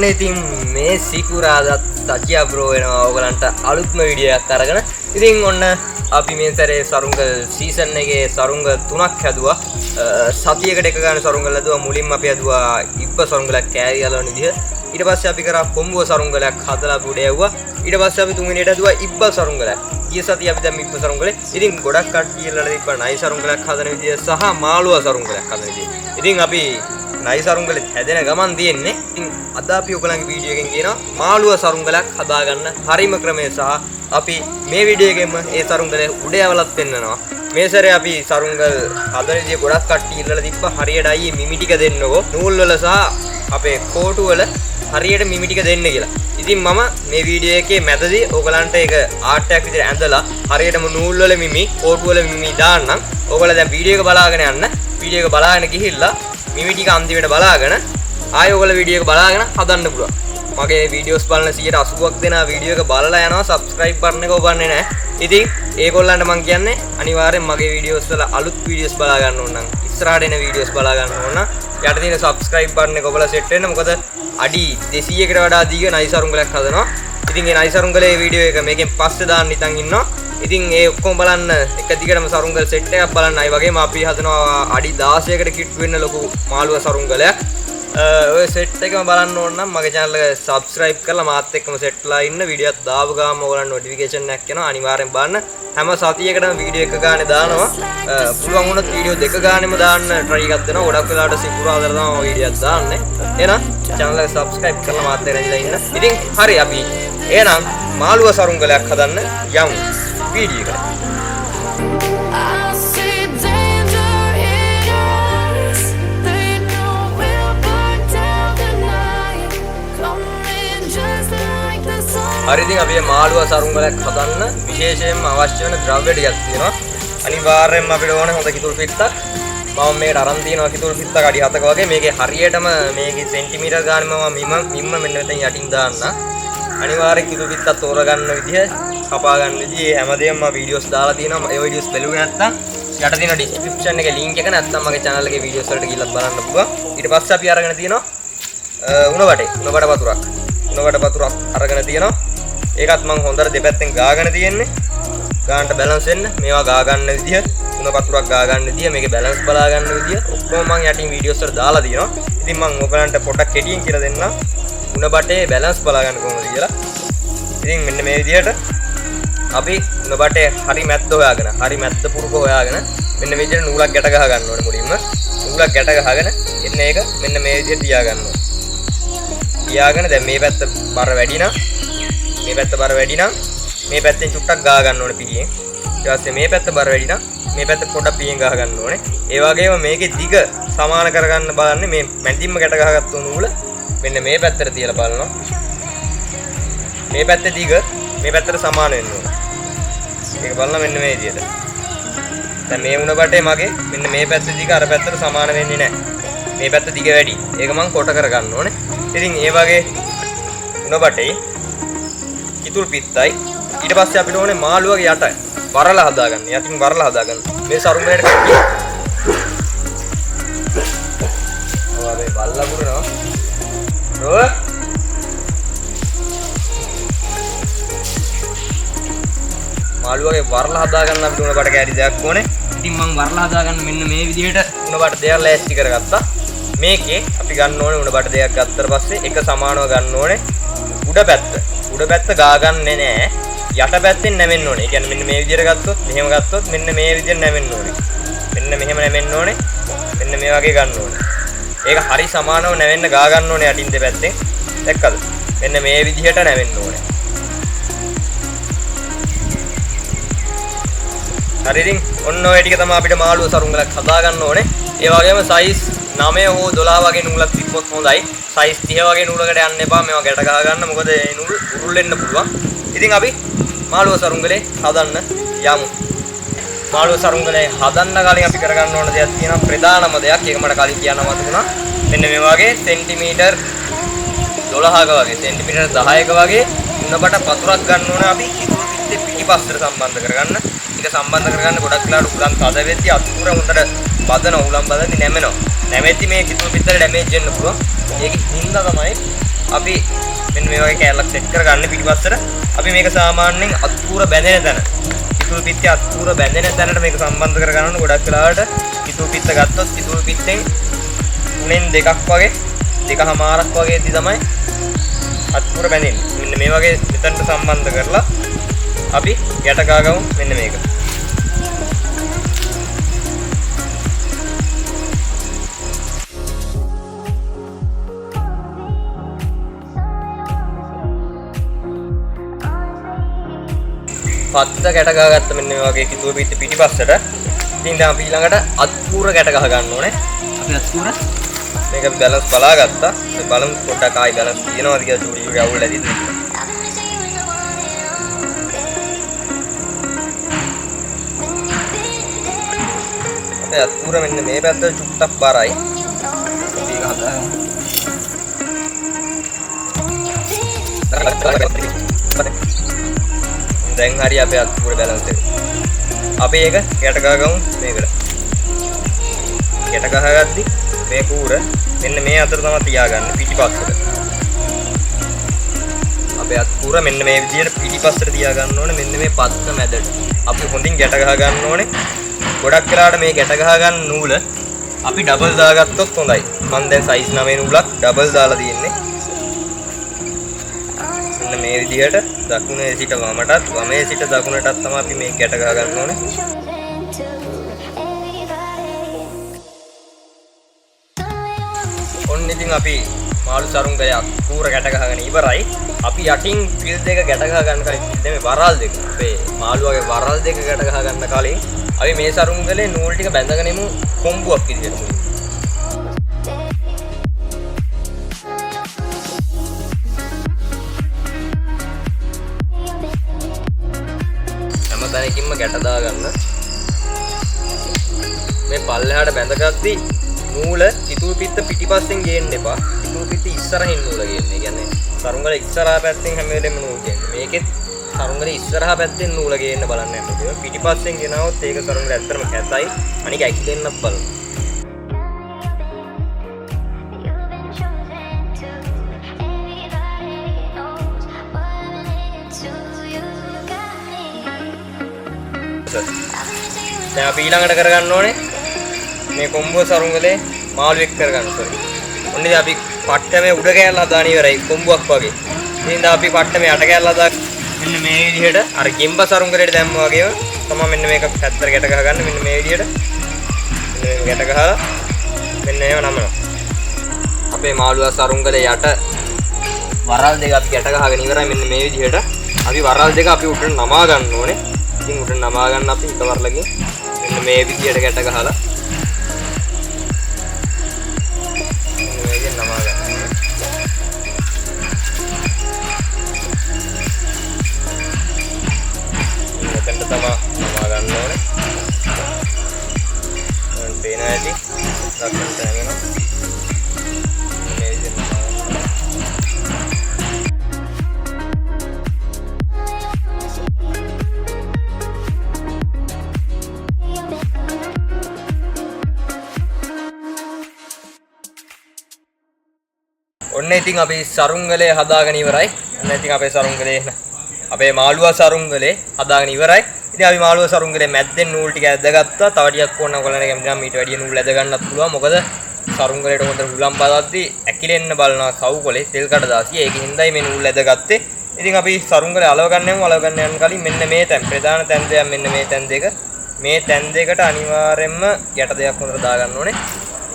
ඔන්න ඉතින් මේ සිකුරාදත් සතිය බ්‍රෝ වෙනවා ඔයගලන්ට අලුත්ම වීඩියෝ එකක් අරගෙන. ඉතින් ඔන්න අපි මේ සැරේ සරුංගල් සීසන් එකේ සරුංගල් 3ක් හැදුවා. සතියකට එක ගන්න සරුංගල් හැදුවා. මුලින්ම අපි හැදුවා ඉබ්බ සරුංගලක් කෑරි යලවන විදිහ. ඊට පස්සේ අපි කරා කොම්බුව සරුංගලයක් හදලා පුඩ යවුවා. ඊට පස්සේ අපි තුන්වෙනියට හැදුවා ඉබ්බ සරුංගලයක්. ගිය සතිය අපි දැන් ඉබ්බ සරුංගලේ. ඉතින් ගොඩක් කට්ටිය ඉල්ලලා තිබ්බා නයි සරුංගලයක් හදන විදිය සහ මාළුවා සරුංගලයක් හදන විදිය. ඉතින් අපි නයි සරුංගලෙත් හැදෙන ගමන් තියෙන්නේ. ඉතින් අද අපි ඔයගලන්ගේ වීඩියෝ එකෙන් කියනවා මාළුවා සරුංගලයක් හදාගන්න හරිම ක්‍රමය සහ අපි මේ වීඩියෝ එකෙන්ම ඒ සරුංගලේ උඩ යවලත් පෙන්නනවා. මේ සැරේ අපි සරුංගල් හදන විදිය ගොඩක් කට්ටිය ඉල්ලලා තිබ්බා හරියට අයියේ මිමි ටික දෙන්නකෝ. නූල් වල සහ අපේ කෝටු වල හරියට මිමි ටික දෙන්න කියලා. ඉතින් මම මේ වීඩියෝ එකේ මැදදී ඔයගලන්ට ඒක ආර්ට් එකක් විදිහට ඇඳලා හරියටම නූල් වල මිමි, කෝටු වල මිමි දාන්නම්. ඔයගොල්ලෝ දැන් වීඩියෝ එක බලාගෙන යන්න. වීඩියෝ එක බලාගෙන ගිහිල්ලා මිමි ටික අන්තිමට බලාගෙන ආයෙ ඔයගොල්ලෝ වීඩියෝ එක බලාගෙන හදන්න පුළුවන්. මගේ වීඩියෝස් බලන 80%ක් දෙනා වීඩියෝ එක බලලා යනවා subscribe button එක ඔබන්නේ නැහැ. ඉතින් ඒගොල්ලන්ට මම කියන්නේ අනිවාර්යෙන් මගේ වීඩියෝස් වල අලුත් වීඩියෝස් බලා ගන්න ඕන නම් ඉස්සරහට එන වීඩියෝස් බලා ගන්න ඕන නම් යට තියෙන subscribe button එක ඔබලා set වෙන්න. මොකද අඩි 200කට වඩා දීග නයි සරුංගලයක් හදනවා. ඉතින් ඒ නයි සරුංගලේ වීඩියෝ එක මේකෙන් පස්සේ දාන්න ඉතින් ඉන්නවා. ඉතින් ඒ ඔක්කොම බලන්න එක දිගටම සරුංගල් සෙට් එකක් බලන්න. අය වගේම අපි හදනවා අඩි 16කට කිට්ටු වෙන්න ලොකු මාළුවා සරුංගලයක්. ඔය සෙට් එකම බලන්න ඕන නම් මගේ channel එක subscribe කරලා මාත් එක්කම සෙට්ලා ඉන්න. වීඩියෝ එකක් දාපු ගාම ඔයගලන්ට notification එකක් එනවා. අනිවාර්යෙන් බලන්න. හැම සතියකටම වීඩියෝ එක ගානේ දානවා. පුළුවන් වුණොත් වීඩියෝ දෙක ගානෙම දාන්න try එකක් දෙනවා. ගොඩක් වෙලාවට සිකුරාදා තමයි වීඩියෝ එකක් දාන්නේ. එහෙනම් channel එක subscribe කරලා මාත් එක්ක රැඳිලා ඉන්න. ඉතින් හරි අපි එහෙනම් මාළුවා සරුංගලයක් හදන්න යමු වීඩියෝ එකට. හරි ඉතින් අපි මාළුවා සරුංගලයක් හදන්න විශේෂයෙන්ම අවශ්‍ය වෙන ද්‍රව්‍ය ටිකක් තියෙනවා. අනිවාර්යයෙන්ම අපිට ඕනේ හොඳ කිතුල් පිත්තක්. මම මේකට අරන් තියෙනවා කිතුල් පිත්තක් අඩි 7ක වගේ. මේකේ හරියටම මේකේ සෙන්ටිමීටර් ගානේ මම මිම්ම මෙන්න මෙතන යටින් දාන්න. අනිවාර්යයෙන් කිතුල් පිත්තක් තෝරගන්න විදිහ, කපා ගන්න විදිහ හැමදේම මම වීඩියෝස් දාලා තියෙනවා. ඒ වීඩියෝස් බැලුවේ නැත්නම් යට තියෙන ඩිස්ක්‍රිප්ෂන් එකේ link එක නැත්නම් මගේ channel එකේ වීඩියෝස් වලට ගිහිල්ලා බලන්න පුළුවන්. ඊට පස්සේ අපි අරගෙන තියෙනවා උනබට වතුරක්. උනබට වතුරක් අරගෙන තියෙනවා. ඒකත් මම හොඳට දෙපැත්තෙන් ගාගෙන තියෙන්නේ. ගානට බැලන්ස් වෙන්න මේවා ගා ගන්න විදිය, උණ වතුරක් ගා ගන්න විදිය, මේකේ බැලන්ස් බලා ගන්න විදිය ඔක්කොම මම යටින් වීඩියෝස් වල දාලා තියෙනවා. ඉතින් මම ඔයගලන්ට පොඩ්ඩක් කෙටියෙන් කියලා දෙන්නම් උණ බටේ බැලන්ස් බලා ගන්න කොහොමද කියලා. ඉතින් මෙන්න මේ විදියට අපි උණ බටේ හරි මැද්ද හොයාගෙන, හරි මැද්ද පුරුක හොයාගෙන මෙන්න මේ විදියට නූලක් ගැට ගහ ගන්න ඕනේ මුලින්ම. නූලක් ගැට ගහගෙන එන්න ඒක මෙන්න මේ විදියට තියා ගන්න ඕනේ. තියාගෙන දැන් මේ පැත්ත බර වැඩි නම් මේ පැත්ත බර වැඩි නම් මේ පැත්තෙන් චුට්ටක් ගා ගන්න ඕනේ පිටියෙන්. ඊට පස්සේ මේ පැත්ත බර වැඩි නම් මේ පැත්ත පොඩක් පිටියෙන් ගහ ගන්න ඕනේ. ඒ වගේම මේකේ දිග සමාන කරගන්න බලන්නේ මේ මැදින්ම ගැට ගහගත්තු නූල මෙන්න මේ පැත්තට තියලා බලනවා. මේ පැත්තේ දිග මේ පැත්තට සමාන වෙන්න ඕනේ. ඒක බලන්න මෙන්න මේ විදිහට. දැන් මේ උණ බටේ මගේ මෙන්න මේ පැත්තේ දිග අර පැත්තට සමාන වෙන්නේ නැහැ. මේ පැත්ත දිග වැඩි. ඒක මම කොට කරගන්න ඕනේ. ඉතින් ඒ වගේ උණ බටේ කිතුල් පිත්තයි ඊට පස්සේ අපිට ඕනේ මාළුවගේ යට වරලා හදාගන්න. යටින් වරලා හදාගන්න. මේ සරුංගලයට කට්ටිය ඔයාගේ බල්ලා පුරනවා. රෝ මාළුවගේ වරලා හදාගන්න අපිට උණ බට කැරි දෙයක් ඕනේ. ඉතින් මම වරලා හදාගන්න මෙන්න මේ විදිහට උණ බට දෙයක් ලෑස්ති කරගත්තා. මේකේ අපි ගන්න ඕනේ උණ බට දෙයක් ගත්තට පස්සේ එක සමානව ගන්න ඕනේ උඩ පැත්ත. උඩ පැත්ත ගාගන්නේ නැහැ. යට පැත්තෙන් නැවෙන්න ඕනේ. ඒ කියන්නේ මෙන්න මේ විදිහට ගත්තොත්, මෙහෙම ගත්තොත් මෙන්න මේ විදිහට නැවෙන්න ඕනේ. මෙන්න මෙහෙම නැවෙන්න ඕනේ. මෙන්න මේ වගේ ගන්න ඕනේ. ඒක හරි සමානව නැවෙන්න ගා ගන්න ඕනේ යටින් දෙපැත්තෙන්. දැක්කද? මෙන්න මේ විදිහට නැවෙන්න ඕනේ. හරි ඉතින් ඔන්න ඔය ටික තමයි අපිට මාළුවා සරුංගලක් හදා ගන්න ඕනේ. ඒ වගේම size 9 හෝ 12 වගේ නූලක් තිබ්බොත් හොඳයි. size 30 වගේ නූලකට යන්න එපා. මේවා ගැට ගහ ගන්න. මොකද ඒ නූල් උරුල් වෙන්න පුළුවන්. ඉතින් අපි මාළුවා සරුංගලේ හදන්න යමු. මාළුවා සරුංගලේ හදන්න කලින් අපි කරගන්න ඕන දෙයක් තියෙනවා. ප්‍රධානම දෙයක්. ඒක මට කලින් කියන්න මතකුණා. මෙන්න මේ වගේ සෙන්ටිමීටර් 12ක වගේ, සෙන්ටිමීටර් 10ක වගේ උණබට වතුරක් ගන්න ඕන අපි කිතුල් පිට පිත්තේ පිටිපස්සට සම්බන්ධ කරගන්න. ඒක සම්බන්ධ කරගන්න ගොඩක් වෙලාවට උලන් තද වෙද්දී අත්පුර හොඳට බදන උලන් බදද්දී නැමෙනවා. නැමෙද්දි මේ කිතුල් පිත්තට ඩැමේජ් වෙන්න පුළුවන්. ඒකේ හින්දා තමයි අපි මෙන්න මේ වගේ කෑල්ලක් සෙට් කරගන්න පිටිපස්සට. අපි මේක සාමාන්‍යයෙන් අත්පුර බැඳෙන තැන. කිතුල් පිත්තේ අත්පුර බැඳෙන තැනට මේක සම්බන්ධ කරගන්න ගොඩක් වෙලාවට කිතුල් පිත්ත ගත්තොත් කිතුල් පිත්තෙන් උනෙන් දෙකක් වගේ දෙකමාරක් වගේදී තමයි අත්පුර බැඳෙන්නේ. මෙන්න මේ වගේ මෙතනට සම්බන්ධ කරලා අපි ගැට ගාගමු මෙන්න මේක. පත්ත ගැට ගහගත්ත මෙන්න මේ වගේ කිතුල් පිට පිටිපස්සට. ඉතින් දැන් අපි ඊළඟට අත්පුර ගැට ගහ ගන්න ඕනේ. අපි අත්පුර මේක බැලන්ස් බලාගත්තා. මේ බලමු පොඩ්ඩක් ආයි බැලන්ස් තියනවාද කියලා චූටි එක අවුල් ඇදිද. අපේ අත්පුර මෙන්න මේ පැත්තට චුට්ටක් බරයි. අපි ඒක හදාගමු. දැන් හරි අපේ අත්පුර බැලන්ස් එක. අපි ඒක ගැට ගහගමු මේකට. ගැට ගහගද්දි මේ කූර මෙන්න මේ අතර තමයි තියාගන්න පිටිපස්සට. අපේ අත්පුර මෙන්න මේ විදිහට පිටිපස්සට තියාගන්න ඕනේ මෙන්න මේ පත්ත මැදට. අපි හොඳින් ගැට ගහ ගන්න ඕනේ. ගොඩක් වෙලාවට මේ ගැට ගහ ගන්න නූල අපි ඩබල් දාගත්තොත් හොඳයි. මම දැන් සයිස් 9 නූලක් ඩබල් දාලා තියෙන්නේ. මෙන්න මේ විදිහට දකුණේ සිට වමටත් වමේ සිට දකුණටත් තමයි අපි මේ ගැට ගහ ගන්න ඕනේ. ඔන්න ඉතින් අපි මාළු සරුංගලයක් කූර ගැට ගහගෙන ඉවරයි. අපි යටින් ෆිල් දෙක ගැට ගහ ගන්න කලින් මේ වරල් දෙක අපේ මාළුවගේ වරල් දෙක ගැට ගහ ගන්න කලින් අපි මේ සරුංගලේ නූල් ටික බැඳගෙන ඉමු කොම්බුවක් විදියට මුලින්. හැමතැනකින්ම ගැට දාගන්න. මේ පල්ලෙහාට බැඳගද්දි නූල කිතුල් පිත්ත පිටිපස්සෙන් ගේන්න එපා. කිතුල් පිත්ත ඉස්සරහින් නූල ගේන්න. ඒ කියන්නේ සරුංගල ඉස්සරහා පැත්තෙන් හැම වෙලෙම නූල් ගේන්න. මේකෙත් සරුංගල ඉස්සරහා පැත්තෙන් නූල ගේන්න බලන්න යන්න ඕනේ. පිටිපස්සෙන් ගෙනාවොත් ඒක සරුංගල ඇත්තටම කැතයි. අනික ඇකිලෙන්නත් බලන්න. දැන් අපි ඊළඟට කරගන්න ඕනේ මේ කොම්බුව සරුංගලේ මාළු එක් කරගන්න ඕනේ. ඔන්න ඉතින් අපි පට්ටමේ උඩ කෑල්ල හදාන ඉවරයි කොම්බුවක් වගේ. ඉතින් දැන් අපි පට්ටමේ යට කෑල්ල හදා මෙන්න මේ විදිහට අර gemba sarungalයට දැම්මා වගේම තමයි මෙන්න මේක පැත්තට ගැට ගහගන්න මෙන්න මේ විදිහට. මෙන්න මේක ගැට ගහලා මෙන්න ඒව නමනවා. අපේ මාළුවා සරුංගලේ යට වරල් දෙක අපි ගැට ගහගෙන ඉවරයි මෙන්න මේ විදිහට. අපි වරල් දෙක අපි උඩට නමා ගන්න ඕනේ. ඉතින් උඩට නමා ගන්න අපි එකවරලකින් මෙන්න මේ විදිහට ගැට ගහලා මේකෙන් නමා ගන්න. මෙතෙන්ට තමයි නමා ගන්න ඕනේ. මම පේන ඇති දක්වන්න තැනෙනවා. මේ විදිහට ඔන්න ඉතින් අපි සරුංගලේ හදාගෙන ඉවරයි. ඔන්න ඉතින් අපේ සරුංගලේ අපේ මාළුවා සරුංගලේ හදාගෙන ඉවරයි. ඉතින් අපි මාළුවා සරුංගලේ මැද්දෙන් නූල් ටික ඇදගත්තා. තව ටිකක් ඕන ඔයගොල්ලන්ට කැමති නම් ඊට වැඩිය නූල් ඇද ගන්නත් පුළුවන්. මොකද සරුංගලේට හොඳට හුලම් බදද්දි ඇකිලෙන්න බලනවා සවුකොලේ තෙල් කඩදාසිය. ඒකින් හින්දායි මේ නූල් ඇදගත්තේ. ඉතින් අපි සරුංගලේ අලව ගන්න යන කලින් මෙන්න මේ තැන් ප්‍රධාන තැන් දෙක මෙන්න මේ තැන් දෙක. මේ තැන් දෙකට අනිවාර්යයෙන්ම යට දෙයක් හොඳට දාගන්න ඕනේ.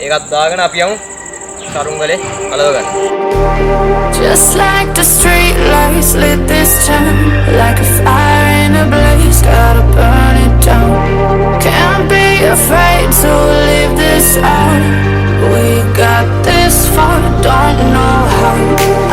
ඒකත් දාගෙන අපි යමු sarungale alawa ganna. Just like the street lights lit this town, like a fire in a blaze, gotta burn it down. Can't be afraid to leave this out. We got this far, don't know how.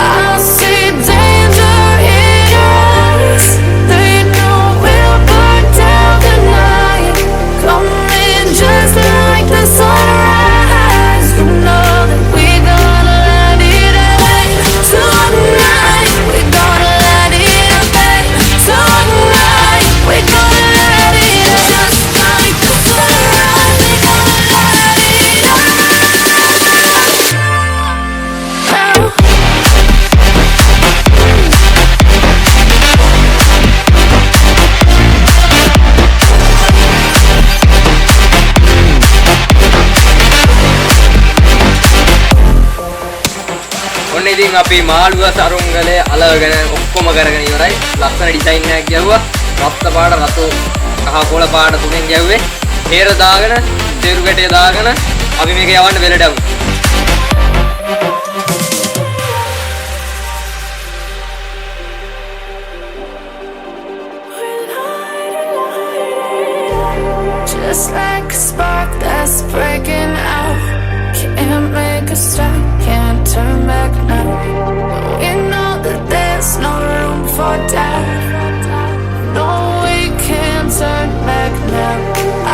I see danger in your eyes. They know we'll burn down the night. Coming just like the sunrise. You know that we're gonna let it away tonight. We're gonna let it away tonight. ඉතින් අපි මාළුව සරුංගලේ අලවගෙන ඔක්කොම කරගෙන ඉවරයි. ලස්සන design එකක් ගැව්වා. රත්ත පාට රතු කහ කොළ පාට තුනෙන් ගැව්වේ. හේර දාගෙන තෙරු ගැටේ දාගෙන අපි මේක යවන්න වෙලට යමු. Just like a spark that's breaking out. Can't make a stop, can't turn back now. We know that there's no room for doubt. No, we can't turn back now.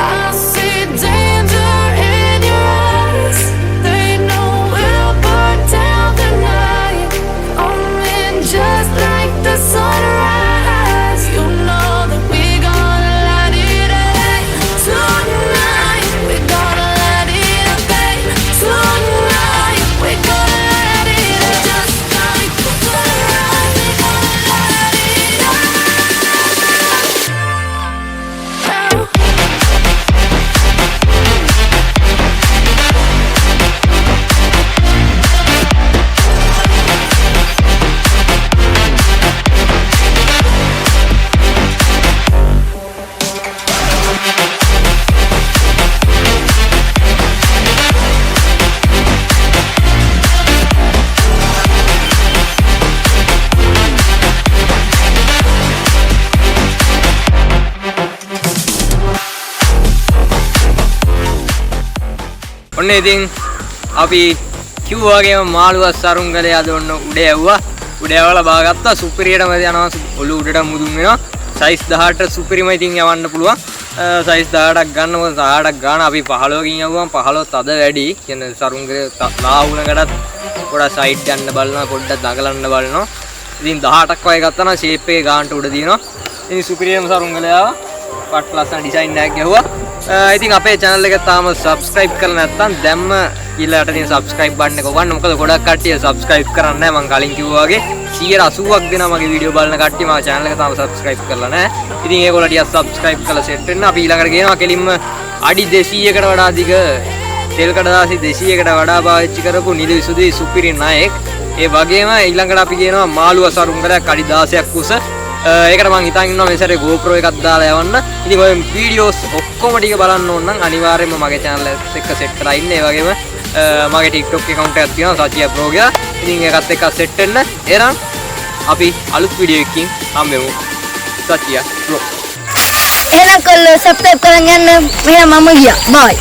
I see danger in your eyes. They know we'll burn down the night. Coming just like the sunrise. You know that we gonna light it up tonight. We gonna light it up, babe. Tonight we gonna light it up just like the sunrise. We gonna light it up now. ඔන්න ඉතින් අපි කිව්වා වගේම මාළුව සරුංගලේ අද ඔන්න උඩ යවුවා. උඩ යවලා බාගත්තා. සුපිරියටම යනවා. ඔලු උඩට මුදුන් වෙනවා. සයිස් 18 සුපිරිම ඉතින් යවන්න පුළුවන්. සයිස් 18ක් ගන්න මොකද 18ක් ගන්න අපි 15කින් යවුවම 15 තද වැඩි. කියන්නේ සරුංගලේ ලාහුණකටත් පොඩක් සයිඩ් යන්න බලනවා. පොඩ්ඩක් දඟලන්න බලනවා. ඉතින් 18ක් වගේ ගත්තා නම් ෂේප් එකේ ගානට උඩ දිනවා. ඉතින් සුපිරියම සරුංගලේ ආවා. පට් ලස්සන ඩිසයින් එකක් ගැහුවා. ඉතින් අපේ channel එක තාම subscribe කරලා නැත්නම් දැම්ම ඊළඟට තියෙන subscribe button එක ඔබන්න. මොකද ගොඩක් කට්ටිය subscribe කරන්නේ නැහැ. මම කලින් කිව්වා වගේ 180ක් දෙනා මගේ වීඩියෝ බලන කට්ටිය මගේ channel එක තාම subscribe කරලා නැහැ. ඉතින් ඒගොල්ලෝ ටිකක් subscribe කරලා set වෙන්න. අපි ඊළඟට ගේනවා කෙලින්ම අඩි 200කට වඩා දිග තෙල් කඩදාසි 200කට වඩා පාවිච්චි කරපු නිල විසුදුයි සුපිරි නායක. ඒ වගේම ඊළඟට අපි ගේනවා මාළුව සරුංගලයක් අඩි 16ක් උස. ඒකට මම හිතන් ඉන්නවා මේ සැරේ GoPro එකක් දාලා යවන්න. ඉතින් ඔය වීඩියෝස් ඔක්කොම ටික බලන්න ඕන නම් අනිවාර්යයෙන්ම මගේ channel එක set කරලා ඉන්න. ඒ වගේම මගේ TikTok account එකක් තියෙනවා සතිය බ්ලොග් එක. ඉතින් ඒකත් එක්ක set වෙන්න. එහෙනම් අපි අලුත් වීඩියෝ එකකින් හම්බෙමු. සතිය බ්ලොග්. එහෙනම් කොල්ලෝ subscribe කරන් යන්න. මෙයා මම ගියා. bye.